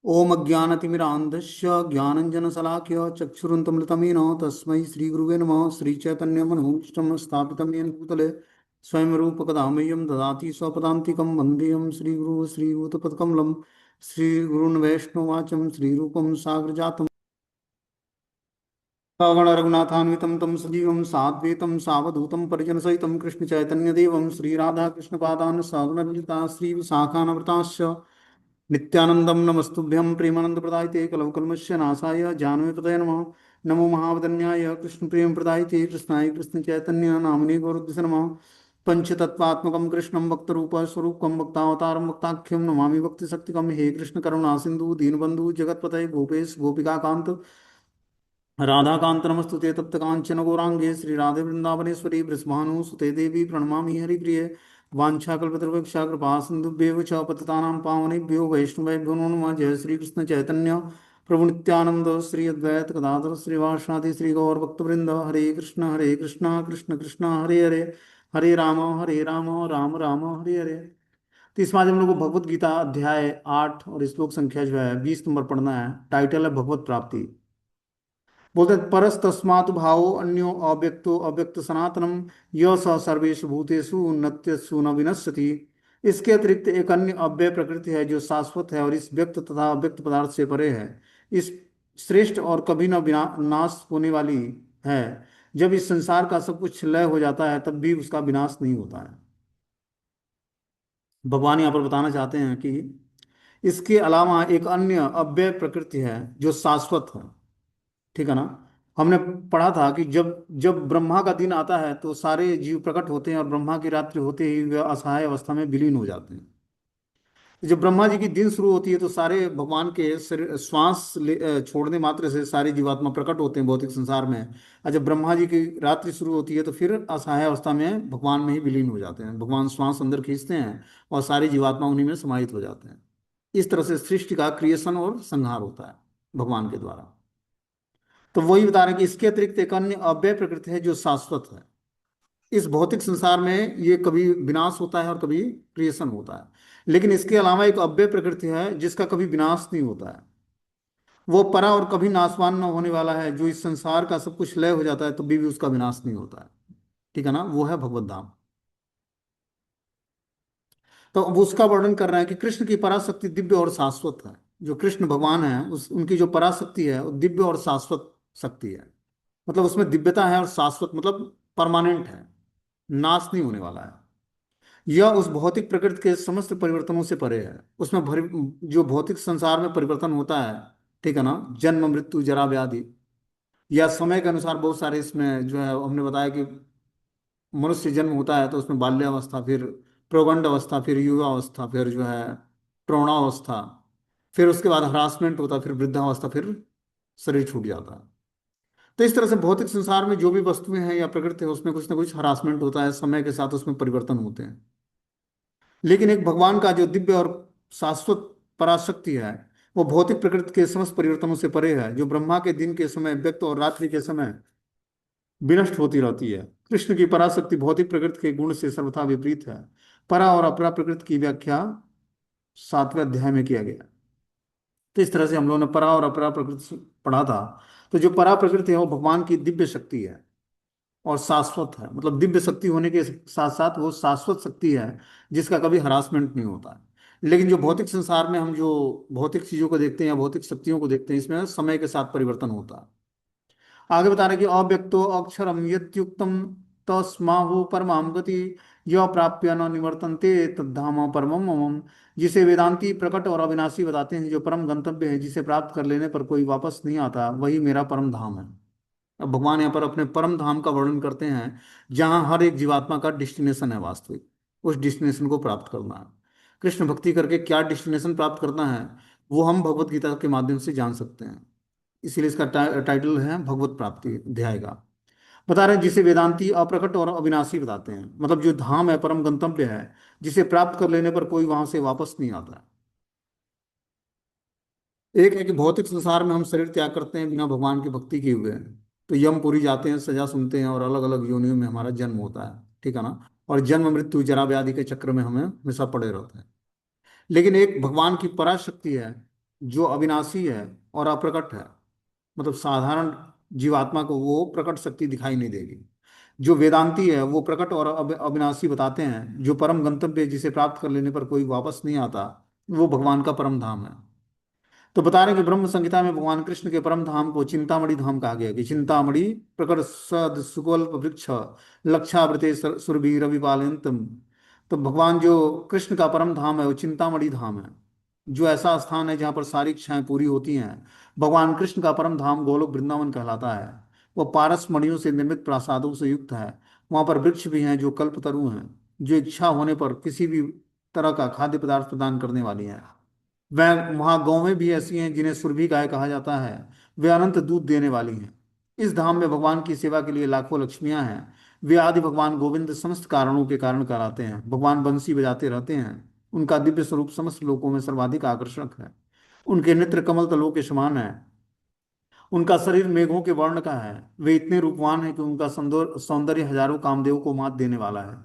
ओम अज्ञानतिमिरान्धस्य ज्ञानञ्जनशलाकया चक्षुरुन्मिलितमेन तस्मै श्रीगुरुवे नमः। श्रीचैतन्यमनोभीष्टं स्थापितं येन भूतले स्वयं रूपकदा मह्यं ददाति स्वपदान्तिकं। वन्देऽहं श्रीगुरुः श्रीयुतपदकमलं श्रीगुरून् वैष्णवाचं श्रीरूपं साग्रजातं सगण रघुनाथान्वितं तं सजीवं साद्वैतं सावधूतं परिजनसहितं कृष्णचैतन्यदेवं श्रीराधाकृष्णपादान् सगुणललिता श्रीविशाखान्विताश्च नित्यानंदम नमस्तुभ्यं प्रेमानंदप्रदायते कलवकल्मषस्य नाशाय जानवीपतये नमः। नमो महावदन्याय कृष्ण प्रेम प्रदायते कृष्णाय कृष्ण चैतन्य नामने गौरद्विष नमः। पंचतत्वात्मकं कृष्णं भक्तरूप स्वरूपं भक्तावतारं भक्ताख्यं नमामि भक्तिशक्तिकं। हे कृष्ण करुणा सिंधु दीनबंधु जगत्पतये गोपेश गोपिकाकांत राधाकांत नमस्तुते तप्त कांचन गौरांगे श्री राधे वृंदावनेश्वरी वृषभानुसुते देवी प्रणमामि हरिप्रिये। वाञ्छाकल्पतरुभ्यश्च कृपा सिन्धुभ्येव च पतितानां पावनेभ्यो वैष्णवेभ्यो नमो नमः। जय श्री कृष्ण चैतन्य प्रभु नित्यानंद श्री अद्वैत गदाधर श्रीवासादि श्री गौर भक्तवृंद। हरे कृष्ण कृष्ण कृष्ण हरे हरे, हरे राम राम राम हरे हरे। तो इस बार हम लोग को भगवत गीता अध्याय 8 और श्लोक संख्या जो है 20 नंबर पढ़ना है। टाइटल है भगवत प्राप्ति। बोलते हैं परस तस्मात् भावो अन्यो अव्यक्तो अव्यक्त सनातनम य स सर्वेषु भूतेषु नत्यसु न विनश्यति। इसके अतिरिक्त एक अन्य अव्यय प्रकृति है जो शाश्वत है और इस व्यक्त तथा अव्यक्त पदार्थ से परे है। इस श्रेष्ठ और कभी न नाश होने वाली है। जब इस संसार का सब कुछ लय हो जाता है तब भी उसका विनाश नहीं होता है। भगवान यहाँ पर बताना चाहते हैं कि इसके अलावा एक अन्य अव्यय प्रकृति है जो शाश्वत है। ठीक है ना। हमने पढ़ा था कि जब जब ब्रह्मा का दिन आता है तो सारे जीव प्रकट होते हैं और ब्रह्मा की रात्रि होते ही वे असहाय अवस्था में विलीन हो जाते हैं। जब ब्रह्मा जी की दिन शुरू होती है तो सारे भगवान के शरीर श्वास छोड़ने मात्र से सारे जीवात्मा प्रकट होते हैं भौतिक संसार में। और जब ब्रह्मा जी की रात्रि शुरू होती है तो फिर असहाय अवस्था में भगवान में ही विलीन हो जाते हैं। भगवान श्वास अंदर खींचते हैं और सारी जीवात्मा उन्हीं में समाहित हो जाते हैं। इस तरह से सृष्टि का क्रिएशन और संहार होता है भगवान के द्वारा। तो वही बता रहे हैं कि इसके अतिरिक्त एक अन्य अव्यय प्रकृति है जो शाश्वत है। इस भौतिक संसार में ये कभी विनाश होता है और कभी क्रिएशन होता है, लेकिन इसके अलावा एक अव्यय प्रकृति है जिसका कभी विनाश नहीं होता है। वो परा और कभी नाशवान न होने वाला है, जो इस संसार का सब कुछ लय हो जाता है तो भी उसका विनाश नहीं होता है। ठीक है ना। वो है भगवत धाम। तो अब उसका वर्णन कर रहे हैं कि कृष्ण की पराशक्ति दिव्य और शाश्वत है। जो कृष्ण भगवान है उस उनकी जो पराशक्ति है वो दिव्य और शाश्वत शक्ति है। मतलब उसमें दिव्यता है और शाश्वत मतलब परमानेंट है, नाश नहीं होने वाला है। यह उस भौतिक प्रकृति के समस्त परिवर्तनों से परे है। उसमें जो भौतिक संसार में परिवर्तन होता है, ठीक है ना, जन्म मृत्यु जरा व्याधि या समय के अनुसार बहुत सारे इसमें जो है हमने बताया कि मनुष्य जन्म होता है तो उसमें बाल्यावस्था, फिर प्रौगंड अवस्था, फिर युवावस्था, फिर जो है प्रौढ़ावस्था, फिर उसके बाद हरासमेंट होता है, फिर वृद्धावस्था, फिर शरीर छूट जाता है। तो इस तरह से भौतिक संसार में जो भी वस्तुएं हैं या प्रकृति है उसमें कुछ ना कुछ हरासमेंट होता है, समय के साथ उसमें परिवर्तन होते हैं। लेकिन एक भगवान का जो दिव्य और शाश्वत पराशक्ति है वो भौतिक प्रकृति के समस्त परिवर्तनों से परे है, जो ब्रह्मा के दिन के समय व्यक्त और रात्रि के समय विनष्ट होती रहती है। कृष्ण की पराशक्ति भौतिक प्रकृति के गुण से सर्वथा विपरीत है। परा और अपरा प्रकृति की व्याख्या 7वें अध्याय में किया गया। तो इस तरह से हम लोगों ने परा और अपरा प्रकृति पढ़ा था। तो जो परा प्रकृति है वो भगवान की दिव्य शक्ति है और शाश्वत है। मतलब दिव्य शक्ति होने के साथ साथ वो शाश्वत शक्ति है जिसका कभी हरासमेंट नहीं होता है। लेकिन जो भौतिक संसार में हम जो भौतिक चीजों को देखते हैं या भौतिक शक्तियों को देखते हैं इसमें समय के साथ परिवर्तन होता है। आगे बता रहे कि अव्यक्तो अक्षरम यत्युक्तम तस्माहु परमाम गति यह प्राप्य न निवर्तन्ते तद्धाम परमम मम। जिसे वेदांती प्रकट और अविनाशी बताते हैं, जो परम गंतव्य है, जिसे प्राप्त कर लेने पर कोई वापस नहीं आता, वही मेरा परम धाम है। अब भगवान यहाँ पर अपने परम धाम का वर्णन करते हैं जहाँ हर एक जीवात्मा का डेस्टिनेशन है वास्तविक। उस डेस्टिनेशन को प्राप्त करना है। कृष्ण भक्ति करके क्या डेस्टिनेशन प्राप्त करना है वो हम भगवत गीता के माध्यम से जान सकते हैं। इसीलिए इसका टाइटल है भगवत प्राप्ति अध्याय का। बता रहे हैं जिसे वेदांती अप्रकट और अविनाशी बताते हैं, मतलब जो धाम है, परम गंतव्य है, जिसे प्राप्त कर लेने पर कोई वहां से वापस नहीं आता। एक है कि भौतिक संसार में हम शरीर त्याग करते हैं बिना भगवान की भक्ति किए हुए हैं, तो यमपुरी जाते हैं, सजा सुनते हैं और अलग अलग योनियों में हमारा जन्म होता है। ठीक है ना। और जन्म मृत्यु जरा व्याधि के चक्र में हमें हमेशा पड़े रहते हैं। लेकिन एक भगवान की पराशक्ति है जो अविनाशी है और अप्रकट है, मतलब साधारण जीवात्मा को वो प्रकट शक्ति दिखाई नहीं देगी। जो वेदांती है वो प्रकट और अविनाशी बताते हैं। जो परम गंतव्य जिसे प्राप्त कर लेने पर कोई वापस नहीं आता, वो भगवान का परम धाम है। तो बता रहे हैं कि ब्रह्म संहिता में भगवान कृष्ण के परम धाम को चिंतामणि धाम कहा गया है, कि चिंतामणि प्रकट सद सुकल्प वृक्ष लक्षावृते सुरभि रविपालयंतम। तो भगवान जो कृष्ण का परम धाम है वो चिंतामणि धाम है, जो ऐसा स्थान है जहाँ पर सारी इच्छाएं पूरी होती हैं। भगवान कृष्ण का परम धाम गोलोक वृंदावन कहलाता है। वह पारस मणियों से निर्मित प्रासादों से युक्त है। वहाँ पर वृक्ष भी हैं जो कल्पतरु हैं, जो इच्छा होने पर किसी भी तरह का खाद्य पदार्थ प्रदान करने वाली हैं। वह वहाँ गौवें भी ऐसी हैं जिन्हें सुरभि गाय कहा जाता है। वे अनंत दूध देने वाली हैं। इस धाम में भगवान की सेवा के लिए लाखों लक्ष्मियां हैं। वे आदि भगवान गोविंद समस्त कारणों के कारण कहलाते हैं। भगवान बंसी बजाते रहते हैं। उनका दिव्य स्वरूप समस्त लोकों में सर्वाधिक आकर्षक है। उनके नेत्र कमल तलों के समान है। उनका शरीर मेघों के वर्ण का है। वे इतने रूपवान हैं कि उनका सौंदर्य हजारों कामदेव को मात देने वाला है।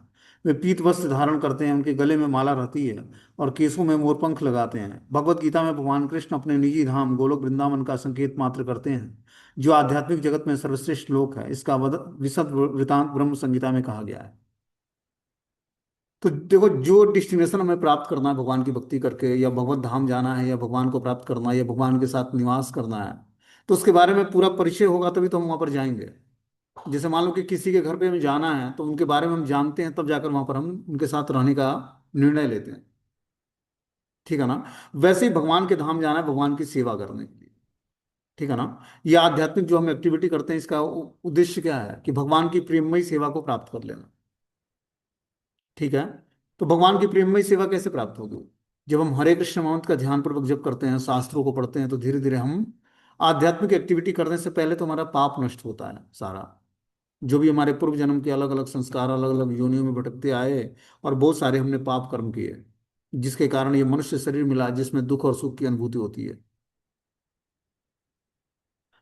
वे पीत वस्त्र धारण करते हैं, उनके गले में माला रहती है और केसों में मोरपंख लगाते हैं। भगवत गीता में भगवान कृष्ण अपने निजी धाम गोलोक वृंदावन का संकेत मात्र करते हैं, जो आध्यात्मिक जगत में सर्वश्रेष्ठ लोक है। इसका विशद वृतांत ब्रह्म संहिता में कहा गया है। तो देखो, जो डेस्टिनेशन हमें प्राप्त करना है भगवान की भक्ति करके, या भगवत धाम जाना है, या भगवान को प्राप्त करना है, या भगवान के साथ निवास करना है, तो उसके बारे में पूरा परिचय होगा तभी तो हम वहां पर जाएंगे। जैसे मान लो कि किसी के घर पे हमें जाना है, तो उनके बारे में हम जानते हैं, तब जाकर वहां पर हम उनके साथ रहने का निर्णय लेते हैं। ठीक है ना? वैसे ही भगवान के धाम जाना है भगवान की सेवा करने के लिए। ठीक है ना? ये आध्यात्मिक जो हम एक्टिविटी करते हैं, इसका उद्देश्य क्या है? कि भगवान की प्रेममयी सेवा को प्राप्त कर लेना। ठीक है? तो भगवान की प्रेममयी सेवा कैसे प्राप्त होगी? जब हम हरे कृष्ण मंत्र का ध्यान पूर्वक जप करते हैं, शास्त्रों को पढ़ते हैं, तो धीरे धीरे हम आध्यात्मिक एक्टिविटी करने से पहले तो हमारा पाप नष्ट होता है सारा। जो भी हमारे पूर्व जन्म के अलग अलग संस्कार अलग अलग योनियों में भटकते आए, और बहुत सारे हमने पाप कर्म किए, जिसके कारण ये मनुष्य शरीर मिला जिसमें दुख और सुख की अनुभूति होती है।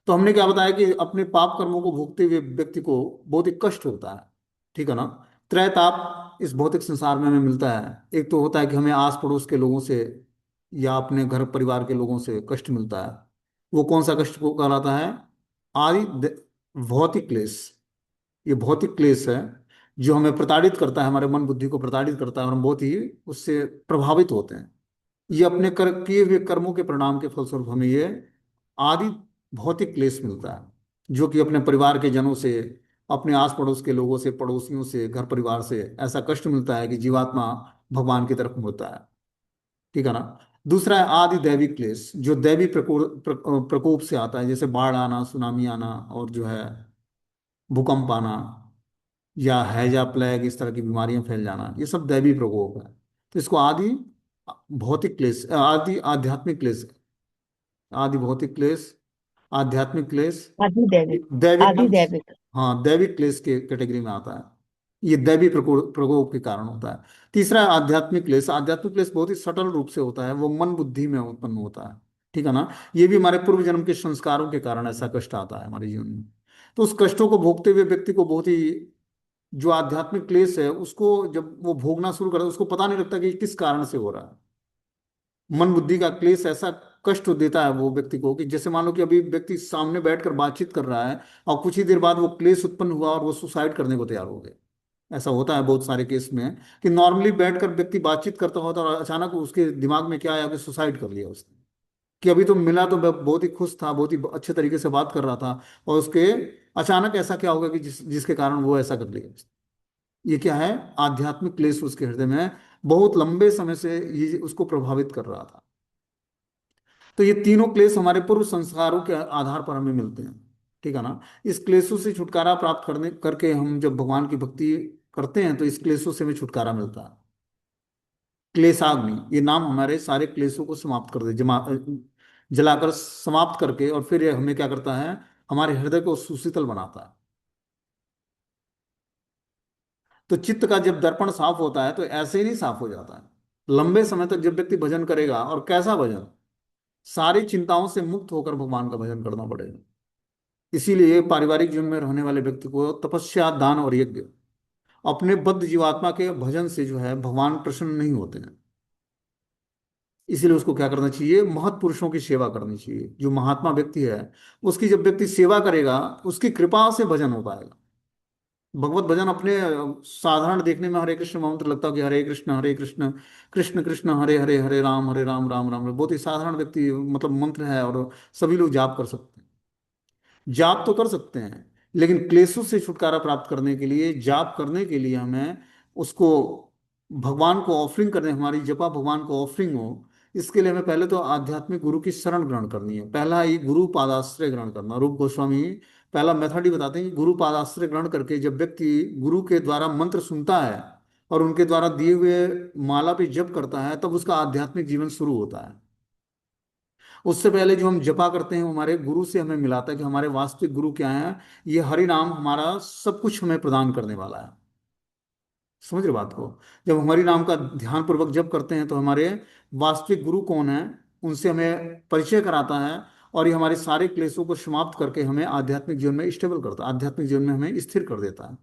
तो हमने क्या बताया कि अपने पाप कर्मों को भोगते हुए व्यक्ति को बहुत ही कष्ट होता है। ठीक है ना? त्रैताप इस भौतिक संसार में हमें मिलता है। एक तो होता है कि हमें आस पड़ोस के लोगों से या अपने घर परिवार के लोगों से कष्ट मिलता है। वो कौन सा कष्ट को कहलाता है? आदि भौतिक क्लेश। ये भौतिक क्लेश है जो हमें प्रताड़ित करता है, हमारे मन बुद्धि को प्रताड़ित करता है, और हम बहुत ही उससे प्रभावित होते हैं। ये अपने किए हुए कर्मों के परिणाम के फलस्वरूप हमें ये आदि भौतिक क्लेश मिलता है, जो कि अपने परिवार के जनों से, अपने आस पड़ोस के लोगों से, पड़ोसियों से, घर परिवार से ऐसा कष्ट मिलता है कि जीवात्मा भगवान की तरफ मुड़ता है। ठीक है ना? दूसरा है आदि दैविक क्लेश, जो दैवी प्रकोप से आता है, जैसे बाढ़ आना, सुनामी आना, और जो है भूकंप आना, या हैजा प्लेग, इस तरह की बीमारियां फैल जाना, ये सब दैवी प्रकोप है। तो इसको आदि भौतिक क्लेश, आदि आध्यात्मिक क्लेश, आदि भौतिक क्लेश, आध्यात्मिक क्लेश, अधिदैविक। दैविक। अधिदैविक। हाँ, दैविक क्लेश के कैटेगरी में आता है। ये दैवी प्रकोप प्रकोप के कारण होता है। तीसरा है आध्यात्मिक क्लेश। आध्यात्मिक क्लेश बहुत ही सटल रूप से होता है, वो मन बुद्धि में उत्पन्न होता है। ठीक है ना? ये भी हमारे पूर्व जन्म के संस्कारों के कारण ऐसा कष्ट आता है हमारे जीवन में। तो उस कष्टों को भोगते हुए व्यक्ति को बहुत ही, जो आध्यात्मिक क्लेश है उसको जब वो भोगना शुरू करता है, उसको पता नहीं लगता कि किस कारण से हो रहा है। मन बुद्धि का क्लेश ऐसा कष्ट देता है वो व्यक्ति को, कि जैसे मान लो कि अभी व्यक्ति सामने बैठकर बातचीत कर रहा है, और कुछ ही देर बाद वो क्लेश उत्पन्न हुआ और वो सुसाइड करने को तैयार हो गए। ऐसा होता है बहुत सारे केस में, कि नॉर्मली बैठकर व्यक्ति बातचीत करता होता और अचानक उसके दिमाग में क्या आया कि सुसाइड कर लिया उसने। कि अभी तो मिला तो बहुत ही खुश था, बहुत ही अच्छे तरीके से बात कर रहा था, और उसके अचानक ऐसा क्या होगा कि जिसके कारण वो ऐसा कर लिया। ये क्या है? आध्यात्मिक क्लेश उसके हृदय में बहुत लंबे समय से ये उसको प्रभावित कर रहा था। तो ये तीनों क्लेश हमारे पूर्व संस्कारों के आधार पर हमें मिलते हैं। ठीक है ना? इस क्लेशों से छुटकारा प्राप्त करने करके हम जब भगवान की भक्ति करते हैं, तो इस क्लेशों से हमें छुटकारा मिलता है। क्लेशाग्नि, ये नाम हमारे सारे क्लेशों को समाप्त कर दे, जलाकर समाप्त करके, और फिर ये हमें क्या करता है? हमारे हृदय को सुशीतल बनाता है। तो चित्त का जब दर्पण साफ होता है, तो ऐसे ही नहीं साफ हो जाता है। लंबे समय तक जब व्यक्ति भजन करेगा, और कैसा भजन? सारी चिंताओं से मुक्त होकर भगवान का भजन करना पड़ेगा। इसीलिए पारिवारिक जीवन में रहने वाले व्यक्ति को तपस्या, दान और यज्ञ, अपने बद्ध जीवात्मा के भजन से जो है भगवान प्रसन्न नहीं होते हैं। इसीलिए उसको क्या करना चाहिए, महत् पुरुषों की सेवा करनी चाहिए। जो महात्मा व्यक्ति है, उसकी जब व्यक्ति सेवा करेगा, उसकी कृपा से भजन हो पाएगा। भगवत भजन अपने साधारण देखने में हरे कृष्ण मंत्र लगता है कि हरे कृष्ण कृष्ण कृष्ण हरे हरे राम राम राम, बहुत ही साधारण व्यक्ति मतलब मंत्र है, और सभी लोग जाप कर सकते हैं। जाप तो कर सकते हैं, लेकिन क्लेशों से छुटकारा प्राप्त करने के लिए, जाप करने के लिए हमें उसको भगवान को ऑफरिंग करने, हमारी जपा भगवान को ऑफरिंग हो, इसके लिए हमें पहले तो आध्यात्मिक गुरु की शरण ग्रहण करनी है। पहला ही गुरु पादाश्रय ग्रहण करना। रूप गोस्वामी पहला मेथड ही बताते हैं कि गुरु पादाश्रय ग्रहण करके जब व्यक्ति गुरु के द्वारा मंत्र सुनता है और उनके द्वारा दिए हुए माला पे जप करता है, तब उसका आध्यात्मिक जीवन शुरू होता है। उससे पहले जो हम जपा करते हैं, वो हमारे गुरु से हमें मिलाता है कि हमारे वास्तविक गुरु क्या है। ये हरि नाम हमारा सब कुछ हमें प्रदान करने वाला है। समझ रहे बात को। जब हमारी नाम का ध्यान पूर्वक जप करते हैं, तो हमारे वास्तविक गुरु कौन है, उनसे हमें परिचय कराता है, और ये हमारे सारे क्लेशों को समाप्त करके हमें आध्यात्मिक जीवन में स्टेबल करता है, आध्यात्मिक जीवन में हमें स्थिर कर देता है।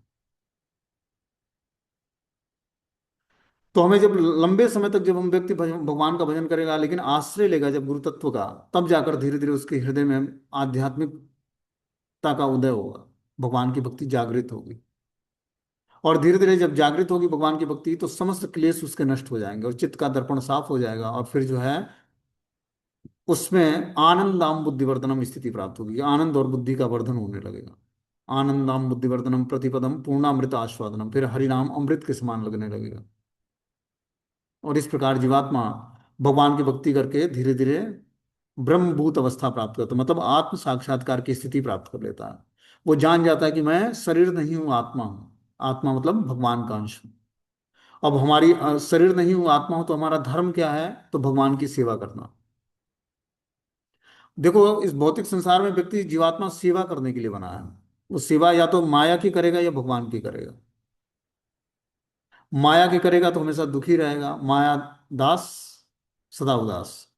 तो हमें जब लंबे समय तक जब हम व्यक्ति भगवान का भजन करेगा, लेकिन आश्रय लेगा जब गुरु तत्व का, तब जाकर धीरे धीरे उसके हृदय में आध्यात्मिकता का उदय होगा, भगवान की भक्ति जागृत होगी। और धीरे धीरे जब जागृत होगी भगवान की भक्ति, तो समस्त क्लेश उसके नष्ट हो जाएंगे, और चित्त का दर्पण साफ हो जाएगा, और फिर जो है उसमें आनंदाम बुद्धिवर्धनम स्थिति प्राप्त होगी। आनंद और बुद्धि का वर्धन होने लगेगा। आनंदाम बुद्धिवर्धनम प्रतिपदम पूर्णामृत आस्वादनम, फिर हरिनाम अमृत के समान लगने लगेगा। और इस प्रकार जीवात्मा भगवान की भक्ति करके धीरे धीरे ब्रह्मभूत अवस्था प्राप्त करता है, मतलब आत्म साक्षात्कार की स्थिति प्राप्त कर लेता है। वो जान जाता है कि मैं शरीर नहीं हूँ, आत्मा हूँ। आत्मा मतलब भगवान का अंश हूँ। अब हमारी शरीर नहीं हूँ, आत्मा हूँ, तो हमारा धर्म क्या है, तो भगवान की सेवा करना। देखो, इस भौतिक संसार में व्यक्ति जीवात्मा सेवा करने के लिए बना है। वो सेवा या तो माया की करेगा या भगवान की करेगा। माया की करेगा तो हमेशा दुखी रहेगा, माया दास सदा उदास।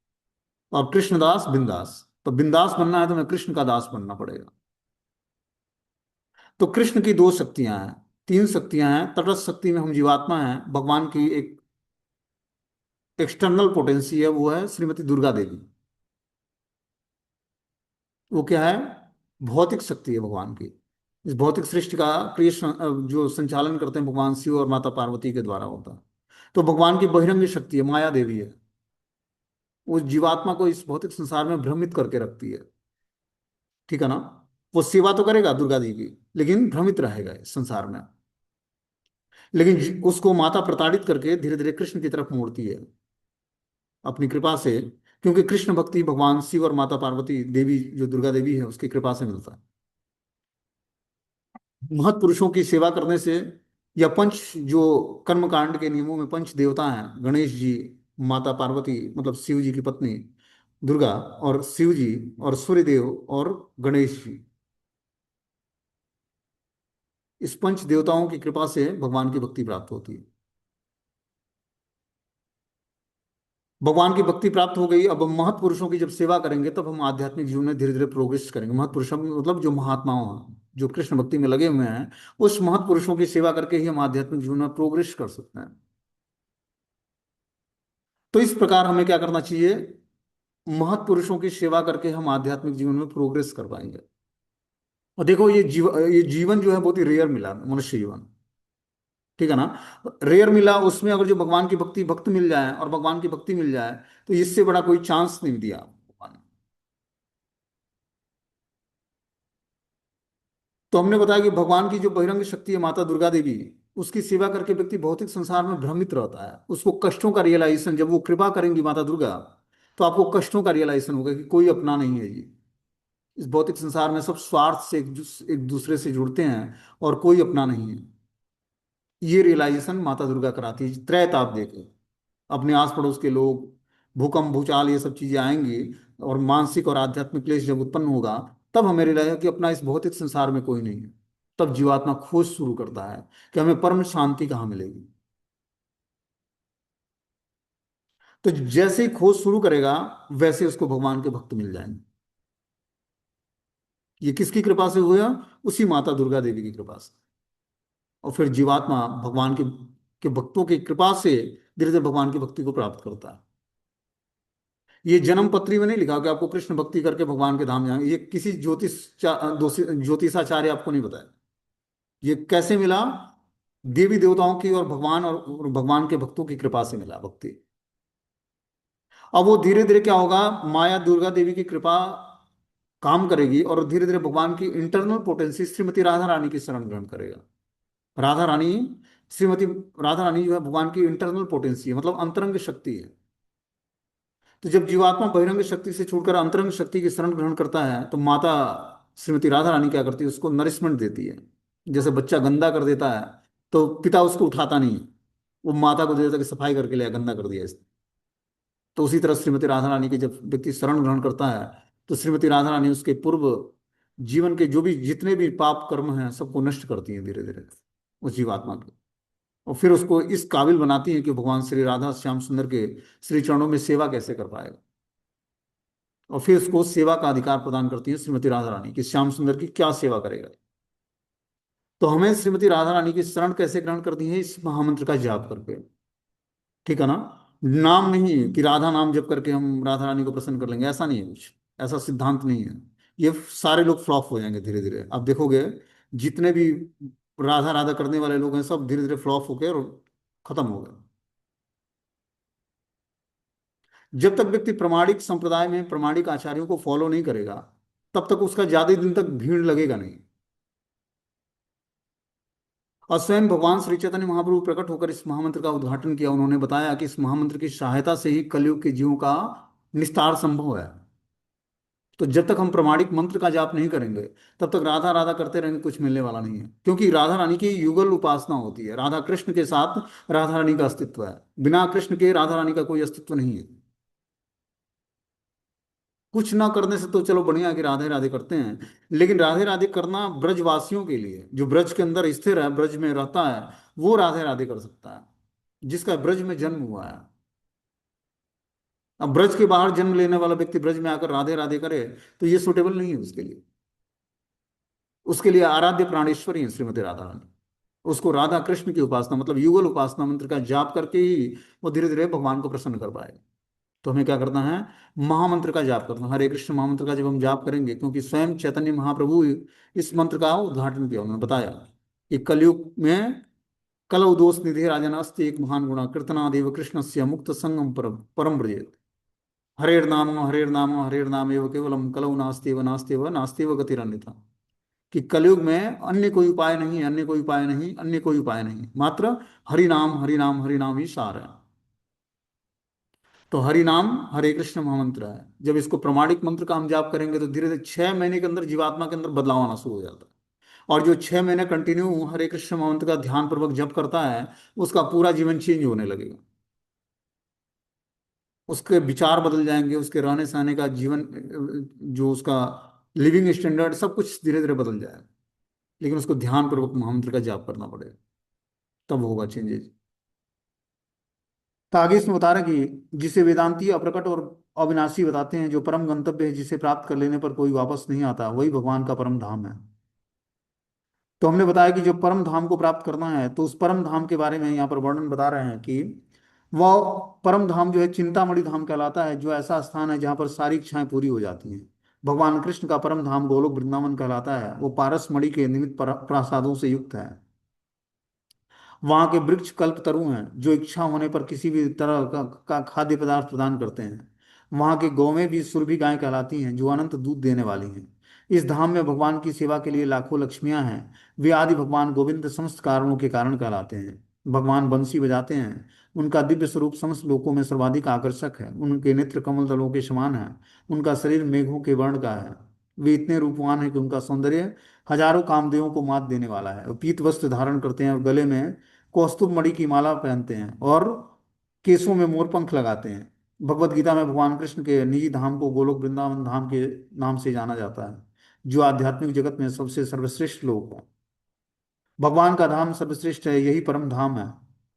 और कृष्णदास बिंदास। तो बिंदास बनना है तो हमें कृष्ण का दास बनना पड़ेगा। तो कृष्ण की दो शक्तियां हैं, तीन शक्तियां हैं। तटस्थ शक्ति में हम जीवात्मा हैं, भगवान की एक एक्सटर्नल पोटेंसी है, वो है श्रीमती दुर्गा देवी। वो क्या है, भौतिक शक्ति है भगवान की। इस भौतिक सृष्टि का जो संचालन करते हैं भगवान शिव और माता पार्वती के द्वारा होता है। तो भगवान की बहिरंग शक्ति है, माया देवी है। वो जीवात्मा को इस भौतिक संसार में भ्रमित करके रखती है। ठीक है ना। वो सेवा तो करेगा दुर्गा देवी, लेकिन भ्रमित रहेगा इस संसार में। लेकिन उसको माता प्रताड़ित करके धीरे धीरे कृष्ण की तरफ मोड़ती है अपनी कृपा से। क्योंकि कृष्ण भक्ति भगवान शिव और माता पार्वती देवी जो दुर्गा देवी है उसकी कृपा से मिलता है। महत् पुरुषों की सेवा करने से, या पंच जो कर्म कांड के नियमों में पंच देवता हैं, गणेश जी, माता पार्वती मतलब शिव जी की पत्नी दुर्गा, और शिव जी, और सूर्यदेव, और गणेश जी, इस पंच देवताओं की कृपा से भगवान की भक्ति प्राप्त होती है। भगवान की भक्ति प्राप्त हो गई। अब हम महत् पुरुषों की जब सेवा करेंगे, तब हम आध्यात्मिक जीवन में धीरे धीरे प्रोग्रेस करेंगे। महत् पुरुषों मतलब जो महात्माओं हैं, जो कृष्ण भक्ति में लगे हुए हैं, उस महत् पुरुषों की सेवा करके ही हम आध्यात्मिक जीवन में प्रोग्रेस कर सकते हैं। तो इस प्रकार हमें क्या करना चाहिए, महत् पुरुषों की सेवा करके हम आध्यात्मिक जीवन में प्रोग्रेस कर पाएंगे। और देखो, ये जीवन जो है बहुत ही रेयर मिला, मनुष्य जीवन। ठीक है ना। रेयर मिला, उसमें अगर जो भगवान की भक्त मिल जाए, और भगवान की भक्ति मिल जाए, तो इससे बड़ा कोई चांस नहीं दिया भगवान ने। तो हमने बताया कि भगवान की जो बहिरंग शक्ति है माता दुर्गा देवी, उसकी सेवा करके व्यक्ति भौतिक संसार में भ्रमित रहता है। उसको कष्टों का रियलाइजेशन, जब वो कृपा करेंगी माता दुर्गा, तो आपको कष्टों का रियलाइजेशन होगा कि कोई अपना नहीं है जी। इस भौतिक संसार में सब स्वार्थ से एक दूसरे से जुड़ते हैं, और कोई अपना नहीं है। ये रियलाइजेशन माता दुर्गा कराती है त्रैताप देके। अपने आस पड़ोस के लोग, भूकंप भूचाल ये सब चीजें आएंगी, और मानसिक और आध्यात्मिक क्लेश जब उत्पन्न होगा, तब हमें रियलाइज कि अपना इस भौतिक संसार में कोई नहीं है। तब जीवात्मा खोज शुरू करता है कि हमें परम शांति कहाँ मिलेगी। तो जैसे ही खोज शुरू करेगा, वैसे उसको भगवान के भक्त मिल जाएंगे। ये किसकी कृपा से हुआ, उसी माता दुर्गा देवी की कृपा से। और फिर जीवात्मा भगवान के भक्तों की कृपा से धीरे धीरे भगवान की भक्ति को प्राप्त करता है। ये जन्म पत्री में नहीं लिखा कि आपको कृष्ण भक्ति करके भगवान के धाम जाएंगे। ये किसी ज्योतिषाचार्य आपको नहीं बताया। ये कैसे मिला? देवी देवताओं की और भगवान और भगवान के भक्तों की कृपा से मिला भक्ति। अब वो धीरे धीरे क्या होगा, माया दुर्गा देवी की कृपा काम करेगी और धीरे धीरे भगवान की इंटरनल पोटेंसी श्रीमती राधा रानी की शरण ग्रहण करेगा। राधा रानी, श्रीमती राधा रानी जो है भगवान की इंटरनल पोटेंसी है, मतलब अंतरंग शक्ति है। तो जब जीवात्मा बहिरंग शक्ति से छूटकर अंतरंग शक्ति की शरण ग्रहण करता है तो माता श्रीमती राधा रानी क्या करती है, उसको नरिशमेंट देती है। जैसे बच्चा गंदा कर देता है तो पिता उसको उठाता नहीं है, वो माता को दे देता है कि सफाई करके ले आ, गंदा कर दिया इसने। तो उसी तरह श्रीमती राधा रानी की जब व्यक्ति शरण ग्रहण करता है तो श्रीमती राधा रानी उसके पूर्व जीवन के जो भी जितने भी पाप कर्म हैं सबको नष्ट करती हैं धीरे धीरे उस जीवात्मा के। और फिर उसको इस काबिल बनाती हैं कि भगवान श्री राधा श्याम सुंदर के श्री चरणों में सेवा कैसे कर पाएगा। और फिर उसको सेवा का अधिकार प्रदान करती है श्रीमती राधा रानी कि श्याम सुंदर की क्या सेवा करेगा। तो हमें श्रीमती राधा रानी की शरण कैसे ग्रहण करती है? इस महामंत्र का जाप करके। ठीक है ना? नाम नहीं कि राधा नाम जप करके हम राधा रानी को प्रसन्न कर लेंगे, ऐसा नहीं है कुछ। ऐसा सिद्धांत नहीं है। ये सारे लोग फ्लॉप हो जाएंगे धीरे धीरे। आप देखोगे जितने भी राधा राधा करने वाले लोग हैं सब धीरे धीरे फ्लॉप हो गए और खत्म हो गए। जब तक व्यक्ति प्रमाणिक संप्रदाय में प्रमाणिक आचार्यों को फॉलो नहीं करेगा तब तक उसका ज्यादा दिन तक भीड़ लगेगा नहीं। और स्वयं भगवान श्री चैतन्य महाप्रभु प्रकट होकर इस महामंत्र का उद्घाटन किया। उन्होंने बताया कि इस महामंत्र की सहायता से ही कलयुग के जीवों का निस्तार संभव है। तो जब तक हम प्रमाणिक मंत्र का जाप नहीं करेंगे तब तक राधा राधा करते रहेंगे, कुछ मिलने वाला नहीं है। क्योंकि राधा रानी की युगल उपासना होती है। राधा कृष्ण के साथ राधा रानी का अस्तित्व है, बिना कृष्ण के राधा रानी का कोई अस्तित्व नहीं है। कुछ ना करने से तो चलो बढ़िया है कि राधे राधे करते हैं, लेकिन राधे राधे करना ब्रजवासियों के लिए, जो ब्रज के अंदर स्थिर है, ब्रज में रहता है, वो राधे राधे कर सकता है, जिसका ब्रज में जन्म हुआ है। अब ब्रज के बाहर जन्म लेने वाला व्यक्ति ब्रज में आकर राधे राधे करे तो ये सुटेबल नहीं है उसके लिए। उसके लिए आराध्य प्राणेश्वरी है श्रीमती राधा रानी। उसको राधा कृष्ण की उपासना मतलब युगल उपासना मंत्र का जाप करके ही वो धीरे धीरे भगवान को प्रसन्न कर पाएगा। तो हमें क्या करना है? महामंत्र का जाप करना, हरे कृष्ण महामंत्र का जब हम जाप करेंगे, क्योंकि स्वयं चैतन्य महाप्रभु इस मंत्र का उद्घाटन किया। उन्होंने बताया कि कलयुग में कलौ दोष निधि राजन अस्ति एक महान गुणा कीर्तनादेव कृष्ण से मुक्त संगम परम परम ब्रजेत। हरेर नाम हरेर नाम एव केवलम कलौ नास्तेव नास्तेव नास्तेव गतिरन्यथा। कि कलयुग में अन्य कोई उपाय नहीं, अन्य कोई उपाय नहीं, अन्य कोई उपाय नहीं, मात्र हरि नाम हरि नाम हरि नाम ही सार है। तो हरि नाम हरे कृष्ण महामंत्र है। जब इसको प्रमाणिक मंत्र का हम जाप करेंगे तो धीरे धीरे 6 महीने के अंदर जीवात्मा के अंदर बदलाव आना शुरू हो जाता है। और जो 6 महीने कंटिन्यू हरे कृष्ण महामंत्र का ध्यान पूर्वक जप करता है उसका पूरा जीवन चेंज होने लगेगा। उसके विचार बदल जाएंगे, उसके रहने सहने का जीवन, जो उसका लिविंग स्टैंडर्ड, सब कुछ धीरे धीरे बदल जाएगा। लेकिन उसको ध्यान पूर्वक महामंत्र का जाप करना पड़ेगा, तब होगा चेंजेस। तो आगे इसमें बता रहे हैं कि जिसे वेदांती अप्रकट और अविनाशी बताते हैं, जो परम गंतव्य है, जिसे प्राप्त कर लेने पर कोई वापस नहीं आता, वही भगवान का परम धाम है। तो हमने बताया कि जो परम धाम को प्राप्त करना है तो उस परम धाम के बारे में यहाँ पर वर्णन बता रहे हैं कि वह परम धाम जो है चिंतामणि धाम कहलाता है, जो ऐसा स्थान है जहाँ पर सारी इच्छाएं पूरी हो जाती हैं। भगवान कृष्ण का परम धाम गोलोक वृंदावन कहलाता है। वो पारस मणि के निमित्त प्रासादों से युक्त है। वहाँ के वृक्ष कल्प तरु हैं जो इच्छा होने पर किसी भी तरह का खाद्य पदार्थ प्रदान करते हैं। वहाँ के गौवें भी सुरभि गायें कहलाती हैं जो अनंत दूध देने वाली हैं। इस धाम में भगवान की सेवा के लिए लाखों लक्ष्मियां हैं। वे आदि भगवान गोविंद समस्त कारणों के कारण कहलाते हैं। भगवान बंसी बजाते हैं। उनका दिव्य स्वरूप समस्त लोकों में सर्वाधिक आकर्षक है। उनके नेत्र कमल दलों के समान है। उनका शरीर मेघों के वर्ण का है। वे इतने रूपवान हैं कि उनका सौंदर्य हजारों कामदेवों को मात देने वाला है। वो पीत वस्त्र धारण करते हैं और गले में कौस्तुभ मणि की माला पहनते हैं और केसों में मोर पंख लगाते हैं। भगवत गीता में भगवान कृष्ण के निजी धाम को गोलोक वृंदावन धाम के नाम से जाना जाता है, जो आध्यात्मिक जगत में सबसे सर्वश्रेष्ठ लोक है। भगवान का धाम सर्वश्रेष्ठ है, यही परम धाम है।